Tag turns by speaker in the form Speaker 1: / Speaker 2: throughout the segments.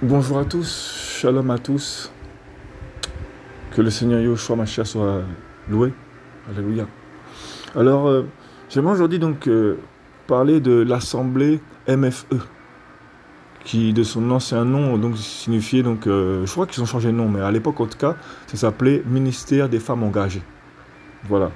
Speaker 1: Bonjour à tous, shalom à tous, que le Seigneur Yahushua Mashiach soit loué, alléluia. Alors, j'aimerais aujourd'hui donc parler de l'assemblée MFE, qui de son ancien nom donc signifiait donc, je crois qu'ils ont changé de nom, mais à l'époque en tout cas, ça s'appelait Ministère des femmes engagées. Voilà.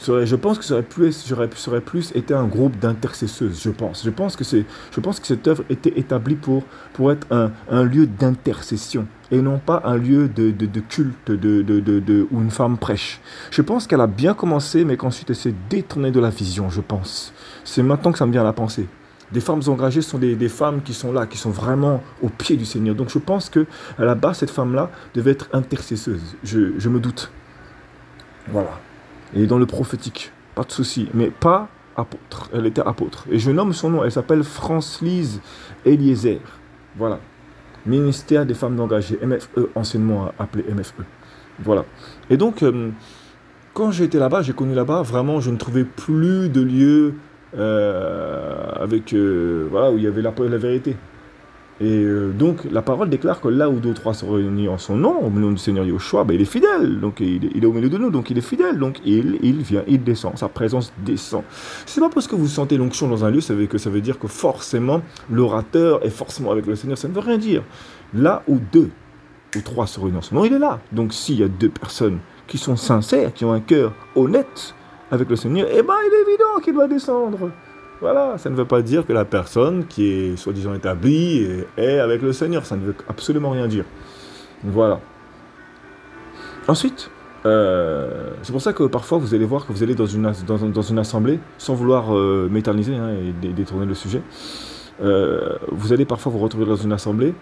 Speaker 1: Je pense que ça aurait plus été un groupe d'intercesseuses, je pense. Je pense que cette œuvre était établie pour être un lieu d'intercession et non pas un lieu de culte où une femme prêche. Je pense qu'elle a bien commencé, mais qu'ensuite elle s'est détournée de la vision, je pense. C'est maintenant que ça me vient à la pensée. Des femmes engagées sont des femmes qui sont là, qui sont vraiment au pied du Seigneur. Donc je pense que à la base, cette femme-là devait être intercesseuse. Je me doute. Voilà. Et dans le prophétique, pas de souci, mais pas apôtre. Elle était apôtre. Et je nomme son nom, elle s'appelle Francelise Eliezer. Voilà. Ministère des femmes engagées, MFE, anciennement appelé MFE. Voilà. Et donc, quand j'étais là-bas, j'ai connu là-bas, vraiment, je ne trouvais plus de lieu voilà, où il y avait la vérité. Et donc, la parole déclare que là où deux ou trois sont réunis en son nom, au nom du Seigneur Yahushua, ben, il est fidèle. Donc, il est au milieu de nous, donc il est fidèle. Donc, il vient, il descend. Sa présence descend. C'est pas parce que vous sentez l'onction dans un lieu, ça veut dire que forcément, l'orateur est forcément avec le Seigneur. Ça ne veut rien dire. Là où deux ou trois se réunissent en son nom, il est là. Donc, s'il y a deux personnes qui sont sincères, qui ont un cœur honnête avec le Seigneur, eh ben, il est évident qu'il doit descendre. Voilà, ça ne veut pas dire que la personne qui est soi-disant établie est avec le Seigneur. Ça ne veut absolument rien dire. Voilà. Ensuite, c'est pour ça que parfois vous allez voir que vous allez dans une assemblée, sans vouloir m'éterniser et détourner le sujet. Vous allez parfois vous retrouver dans une assemblée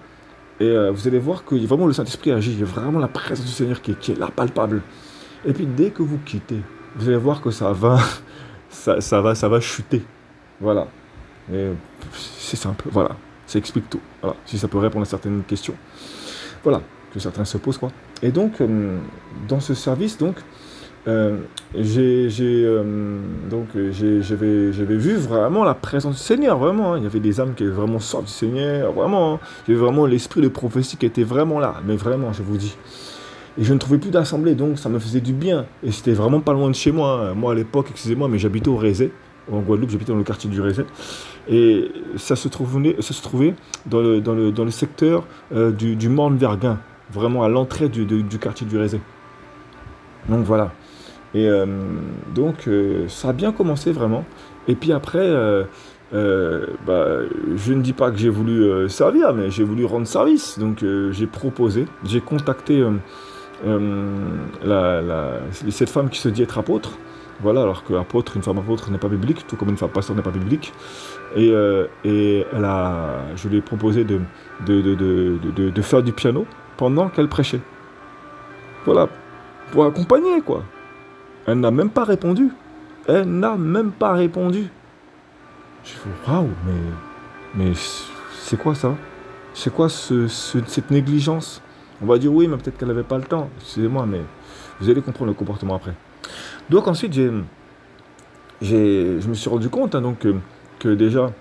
Speaker 1: et vous allez voir que vraiment le Saint-Esprit agit. Il y a vraiment la présence du Seigneur qui est là, palpable. Et puis dès que vous quittez, vous allez voir que ça va, ça va chuter. Voilà. C'est simple. Voilà. Ça explique tout. Voilà. Si ça peut répondre à certaines questions. Voilà. Que certains se posent, quoi. Et donc, dans ce service, donc, j'avais vu vraiment la présence du Seigneur, vraiment. Hein. Il y avait des âmes qui étaient vraiment sorties du Seigneur, vraiment. Hein. Il y avait vraiment l'esprit de prophétie qui était vraiment là. Mais vraiment, je vous dis. Et je ne trouvais plus d'assemblée, donc ça me faisait du bien. Et c'était vraiment pas loin de chez moi. Hein. Moi, à l'époque, excusez-moi, mais j'habitais au Rézé. En Guadeloupe, j'habitais dans le quartier du Rézé. Et ça se trouvait dans le secteur du Morne-Verguin, vraiment à l'entrée du quartier du Rézé. Donc voilà. Et ça a bien commencé vraiment. Et puis après, je ne dis pas que j'ai voulu servir, mais j'ai voulu rendre service. Donc j'ai proposé, j'ai contacté cette femme qui se dit être apôtre. Voilà, alors qu'apôtre, une femme apôtre n'est pas biblique, tout comme une femme pasteur n'est pas biblique. Et je lui ai proposé de faire du piano pendant qu'elle prêchait. Voilà, pour accompagner, quoi. Elle n'a même pas répondu. Elle n'a même pas répondu. Je fais, waouh, mais c'est quoi ça? C'est quoi cette négligence? On va dire oui, mais peut-être qu'elle n'avait pas le temps. Excusez-moi, mais vous allez comprendre le comportement après. Donc ensuite, je me suis rendu compte hein, donc, que déjà,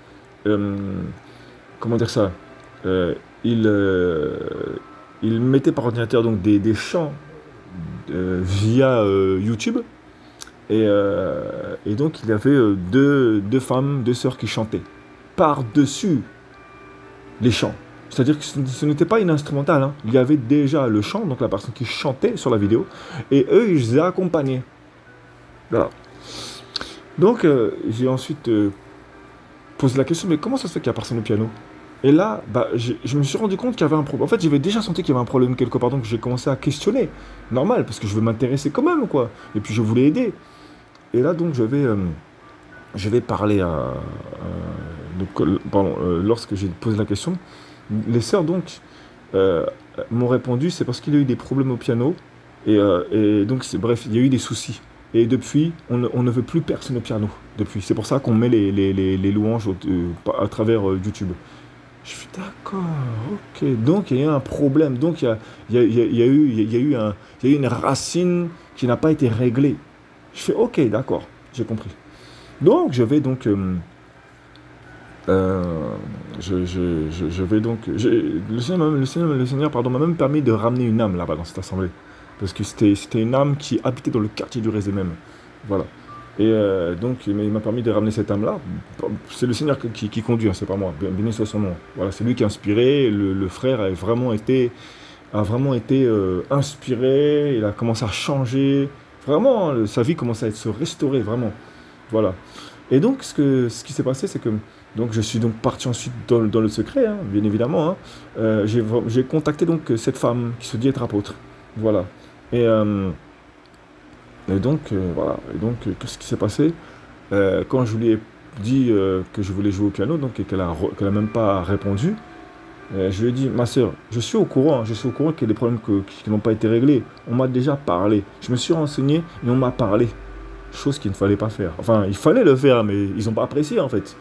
Speaker 1: comment dire ça, il mettait par ordinateur donc, des chants via YouTube. Et donc, il y avait deux femmes, deux sœurs qui chantaient par-dessus les chants. C'est-à-dire que ce n'était pas une instrumentale. Hein. Il y avait déjà le chant, donc la personne qui chantait sur la vidéo, et eux, ils accompagnaient. Voilà. Donc, j'ai ensuite posé la question, mais comment ça se fait qu'il n'y a personne au piano? Et là, je me suis rendu compte qu'il y avait un problème. En fait, j'avais déjà senti qu'il y avait un problème quelque part, donc j'ai commencé à questionner. Normal, parce que je veux m'intéresser quand même, quoi. Et puis, je voulais aider. Et là, donc, je vais parler lorsque j'ai posé la question, les sœurs, donc, m'ont répondu, c'est parce qu'il y a eu des problèmes au piano, et donc, bref, il y a eu des soucis. Et depuis, on ne veut plus personne au piano. Depuis, c'est pour ça qu'on met les louanges à travers YouTube. Je suis d'accord, ok. Donc il y a eu un problème. Donc il y a eu une racine qui n'a pas été réglée. Je fais ok, d'accord, j'ai compris. Donc je vais donc Euh, je vais donc. Le Seigneur, pardon, m'a même permis de ramener une âme là-bas dans cette assemblée. Parce que c'était une âme qui habitait dans le quartier du Réseau même. Voilà. Et donc, il m'a permis de ramener cette âme-là. C'est le Seigneur qui conduit, hein, c'est pas moi. Béni soit son nom. Voilà, c'est lui qui a inspiré. Le frère a vraiment été inspiré. Il a commencé à changer. Vraiment, hein, sa vie commence à se restaurer, vraiment. Voilà. Et donc, ce qui s'est passé, c'est que donc, je suis donc parti ensuite dans le secret, hein, bien évidemment. Hein. J'ai contacté donc cette femme qui se dit être apôtre. Voilà. Et, euh, et donc, voilà. Et donc, qu'est-ce qui s'est passé? Quand je lui ai dit que je voulais jouer au piano, donc, et qu'elle a même pas répondu, je lui ai dit, ma sœur, je suis au courant, hein, je suis au courant qu'il y a des problèmes qui n'ont pas été réglés. On m'a déjà parlé. Je me suis renseigné et on m'a parlé. Chose qu'il ne fallait pas faire. Enfin, il fallait le faire, mais ils n'ont pas apprécié en fait.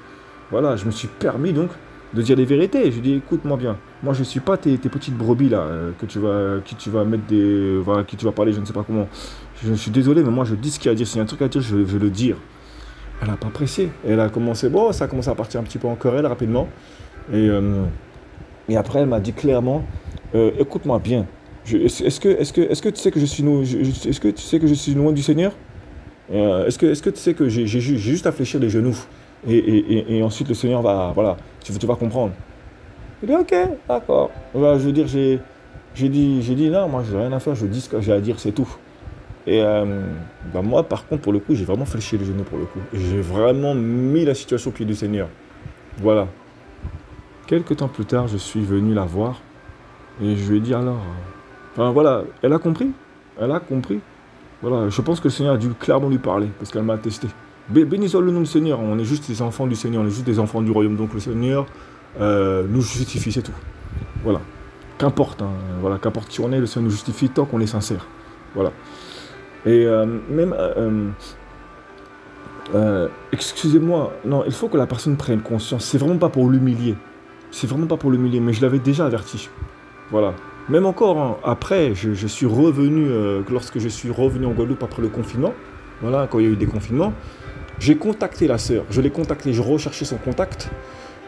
Speaker 1: Voilà, je me suis permis donc de dire les vérités. Je dis, écoute-moi bien, moi je ne suis pas tes petites brebis là, qui tu vas mettre des, voilà, qui tu vas parler, je ne sais pas comment. Je suis désolé, mais moi je dis ce qu'il y a à dire. S'il y a un truc à dire, je vais le dire. Elle n'a pas apprécié. Elle a commencé, bon, ça a commencé à partir un petit peu en querelle rapidement. Et, euh, et après, elle m'a dit clairement, écoute-moi bien. Est-ce que tu sais que je suis, est-ce que tu sais que je suis loin du Seigneur? Est-ce que tu sais que j'ai juste à fléchir les genoux et ensuite le Seigneur va, voilà, tu vas comprendre. Il dit ok, d'accord. Voilà, je veux dire, j'ai dit non, moi j'ai rien à faire, je dis ce que j'ai à dire, c'est tout. Et bah, moi, par contre, pour le coup, j'ai vraiment fléchi les genoux pour le coup. Et j'ai vraiment mis la situation au pied du Seigneur. Voilà. Quelques temps plus tard, je suis venu la voir et je lui ai dit alors. Enfin voilà, elle a compris. Elle a compris. Voilà, je pense que le Seigneur a dû clairement lui parler, parce qu'elle m'a attesté. Béni soit le nom du Seigneur, on est juste des enfants du Seigneur, on est juste des enfants du royaume, donc le Seigneur nous justifie, c'est tout. Voilà, qu'importe, hein, voilà, qu'importe qui on est, le Seigneur nous justifie tant qu'on est sincère. Voilà. Et même, excusez-moi, non, il faut que la personne prenne conscience, c'est vraiment pas pour l'humilier, c'est vraiment pas pour l'humilier, mais je l'avais déjà averti. Voilà. Même encore, hein, après, je suis revenu, lorsque je suis revenu en Guadeloupe après le confinement, voilà, quand il y a eu des confinements, j'ai contacté la sœur. Je l'ai contactée, je recherchais son contact,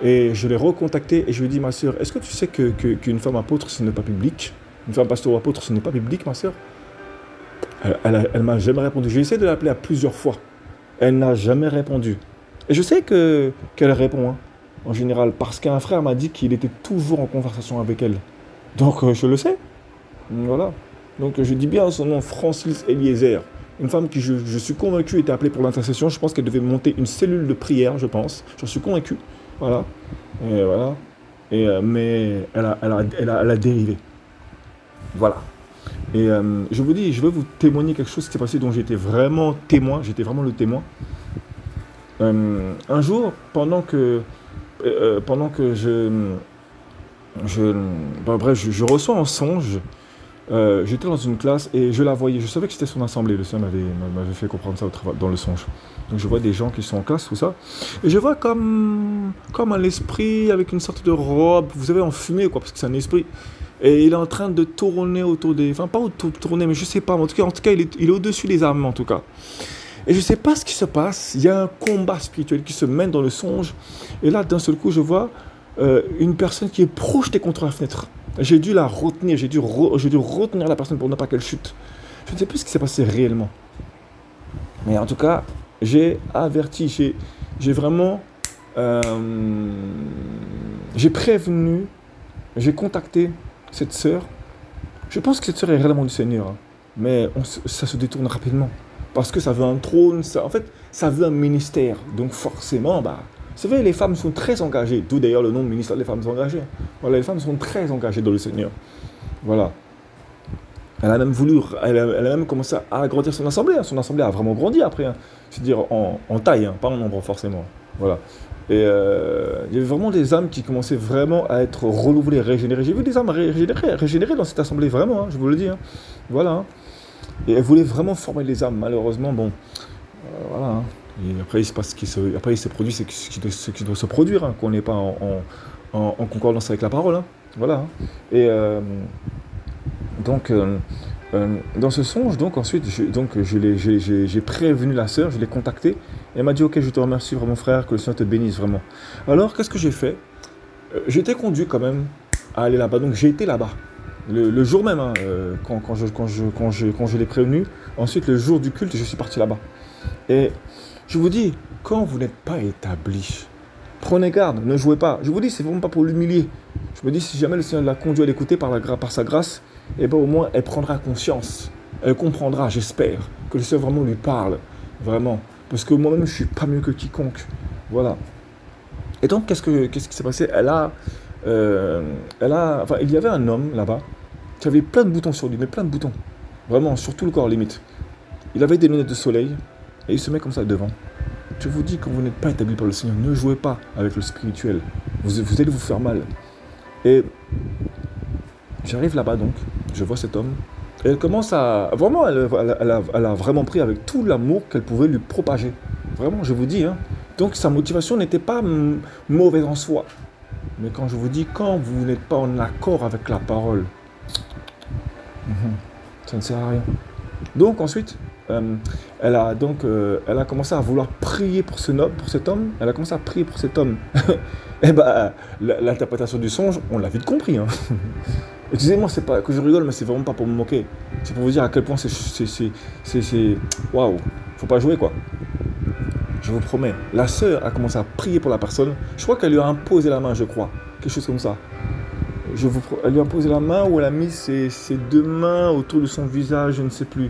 Speaker 1: et je l'ai recontacté, et je lui ai dit, ma sœur, est-ce que tu sais qu'une femme apôtre, ce n'est pas public? Une femme pasteur ou apôtre, ce n'est pas public, ma sœur? Elle m'a jamais répondu. J'ai essayé de l'appeler à plusieurs fois. Elle n'a jamais répondu. Et je sais qu'elle répond, hein, en général, parce qu'un frère m'a dit qu'il était toujours en conversation avec elle. Donc, je le sais. Voilà. Donc, je dis bien son nom, Francis Eliezer. Une femme qui, je suis convaincu, était appelée pour l'intercession. Je pense qu'elle devait monter une cellule de prière, je pense. J'en suis convaincu. Voilà. Et voilà. Et, mais elle a dérivé. Voilà. Et je vous dis, je vais vous témoigner quelque chose qui s'est passé dont j'étais vraiment témoin. J'étais vraiment le témoin. Un jour, pendant que je, bref, je reçois un songe. J'étais dans une classe et je la voyais. Je savais que c'était son assemblée. Le Seigneur m'avait fait comprendre ça dans le songe. Donc je vois des gens qui sont en classe, tout ça. Et je vois comme un esprit avec une sorte de robe, vous savez, en fumée, quoi, parce que c'est un esprit. Et il est en train de tourner autour des... Enfin, pas autour de tourner, mais je sais pas. Mais en tout cas, il est au-dessus des âmes, en tout cas. Et je sais pas ce qui se passe. Il y a un combat spirituel qui se mène dans le songe. Et là, d'un seul coup, je vois une personne qui est projetée contre la fenêtre. J'ai dû la retenir, j'ai dû retenir la personne pour ne pas qu'elle chute. Je ne sais plus ce qui s'est passé réellement. Mais en tout cas, j'ai averti, j'ai vraiment... j'ai prévenu, j'ai contacté cette sœur. Je pense que cette sœur est réellement du Seigneur. Hein. Mais ça se détourne rapidement. Parce que ça veut un trône, en fait, ça veut un ministère. Donc forcément, bah... Vous savez, les femmes sont très engagées, d'où d'ailleurs le nom de ministère des femmes engagées. Voilà, les femmes sont très engagées dans le Seigneur. Voilà. Elle a même commencé à agrandir son assemblée. Hein. Son assemblée a vraiment grandi après. Hein. C'est-à-dire en taille, hein, pas en nombre forcément. Voilà. Et il y avait vraiment des âmes qui commençaient vraiment à être renouvelées, régénérées. J'ai vu des âmes régénérées dans cette assemblée, vraiment, hein, je vous le dis. Hein. Voilà. Hein. Et elle voulait vraiment former les âmes. Malheureusement, bon, voilà. Hein. Et après, il se passe après, il se produit ce qui doit se produire, hein, qu'on n'est pas en concordance avec la parole. Hein. Voilà. Hein. Et donc, dans ce songe, donc ensuite, j'ai prévenu la sœur, je l'ai contactée. Elle m'a dit, ok, je te remercie vraiment frère, que le Seigneur te bénisse vraiment. Alors, qu'est-ce que j'ai fait? J'ai été conduit quand même à aller là-bas, donc j'ai été là-bas. Le jour même, hein, quand je l'ai prévenu. Ensuite, le jour du culte, je suis parti là-bas. Et je vous dis, quand vous n'êtes pas établi, prenez garde, ne jouez pas. Je vous dis, c'est vraiment pas pour l'humilier. Je me dis, si jamais le Seigneur l'a conduit à l'écouter par sa grâce, eh bien au moins, elle prendra conscience. Elle comprendra, j'espère, que le Seigneur vraiment lui parle. Vraiment. Parce que moi-même, je ne suis pas mieux que quiconque. Voilà. Et donc, qu'est-ce qui s'est passé? Enfin, il y avait un homme là-bas qui avait plein de boutons sur lui, mais plein de boutons. Vraiment, sur tout le corps, limite. Il avait des lunettes de soleil et il se met comme ça devant. Je vous dis, quand vous n'êtes pas établi par le Seigneur, ne jouez pas avec le spirituel. Vous allez vous faire mal. Et j'arrive là-bas donc, je vois cet homme. Et elle commence à... Vraiment, elle a vraiment pris avec tout l'amour qu'elle pouvait lui propager. Vraiment, je vous dis. Hein. Donc sa motivation n'était pas mauvaise en soi. Mais quand je vous dis, quand vous n'êtes pas en accord avec la parole, ça ne sert à rien. Donc ensuite, elle a commencé à vouloir prier pour cet homme. Elle a commencé à prier pour cet homme. Et bien, l'interprétation du songe, on l'a vite compris. Hein. Excusez-moi, c'est pas que je rigole, mais c'est vraiment pas pour me moquer. C'est pour vous dire à quel point c'est waouh, faut pas jouer quoi. Je vous promets. La sœur a commencé à prier pour la personne. Je crois qu'elle lui a imposé la main, je crois. Quelque chose comme ça. Elle lui a imposé la main ou elle a mis ses deux mains autour de son visage, je ne sais plus.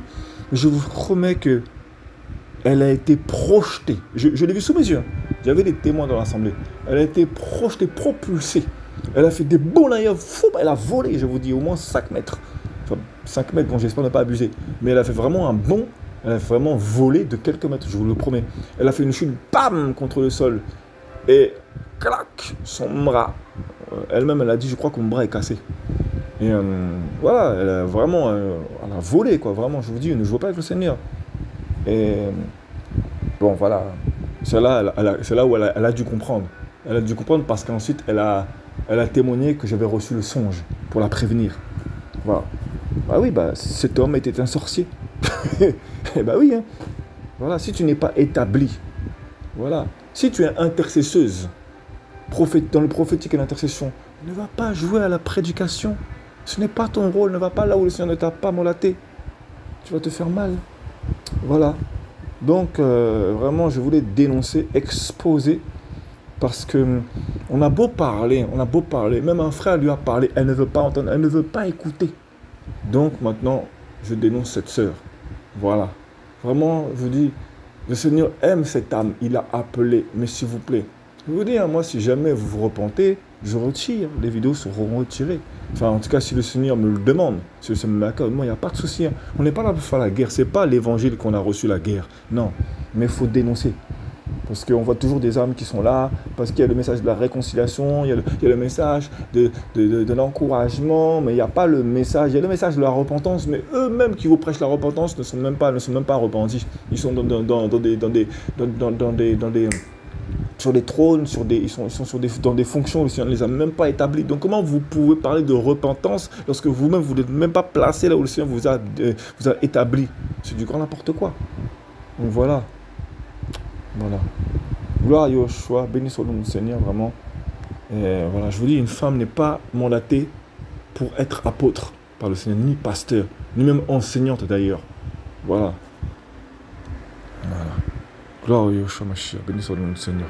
Speaker 1: Je vous promets que elle a été projetée. Je l'ai vu sous mes yeux. J'avais des témoins dans l'assemblée. Elle a été projetée, propulsée. Elle a fait des bons ailleurs. Elle a volé, je vous dis, au moins 5 mètres. Enfin, 5 mètres, bon, j'espère ne pas abuser. Mais elle a fait vraiment un bond. Elle a vraiment volé de quelques mètres, je vous le promets. Elle a fait une chute, bam, contre le sol. Et, clac, son bras. Elle-même, elle a dit, je crois que mon bras est cassé. Et voilà, elle a vraiment, elle a volé, quoi. Vraiment, je vous dis, ne jouez pas avec le Seigneur. Et, bon, voilà. C'est là où elle a dû comprendre. Elle a dû comprendre parce qu'ensuite, elle a témoigné que j'avais reçu le songe pour la prévenir. Voilà. Ah oui, bah, cet homme était un sorcier. Eh ben oui, hein. Voilà, si tu n'es pas établi, voilà, si tu es intercesseuse, dans le prophétique et l'intercession, ne va pas jouer à la prédication. Ce n'est pas ton rôle, ne va pas là où le Seigneur ne t'a pas mandaté. Tu vas te faire mal. Voilà. Donc, vraiment, je voulais dénoncer, exposer, parce que on a beau parler, même un frère lui a parlé, elle ne veut pas entendre, elle ne veut pas écouter. Donc, maintenant, je dénonce cette sœur. Voilà. Vraiment, je vous dis, le Seigneur aime cette âme. Il a appelé. Mais s'il vous plaît, je vous dis, hein, moi, si jamais vous vous repentez, je retire. Les vidéos seront retirées. Enfin, en tout cas, si le Seigneur me le demande, si le Seigneur me l'accorde, moi, il n'y a pas de souci. Hein. On n'est pas là pour faire la guerre. Ce n'est pas l'évangile qu'on a reçu la guerre. Non. Mais il faut dénoncer. Parce qu'on voit toujours des âmes qui sont là, parce qu'il y a le message de la réconciliation, il y a le message de l'encouragement, mais il n'y a pas le message, il y a le message de la repentance, mais eux-mêmes qui vous prêchent la repentance ne sont même pas repentis. Ils sont sur des trônes, ils sont dans des fonctions, le Seigneur ne les a même pas établis. Donc comment vous pouvez parler de repentance lorsque vous-même vous n'êtes même pas placé là où le Seigneur vous a établi? C'est du grand n'importe quoi. Donc voilà. Voilà. Gloire à Yoshua, béni soit le nom du Seigneur, vraiment. Et voilà, je vous dis, une femme n'est pas mandatée pour être apôtre par le Seigneur, ni pasteur, ni même enseignante d'ailleurs. Voilà. Voilà. Gloire à Yoshua, béni soit le nom du Seigneur.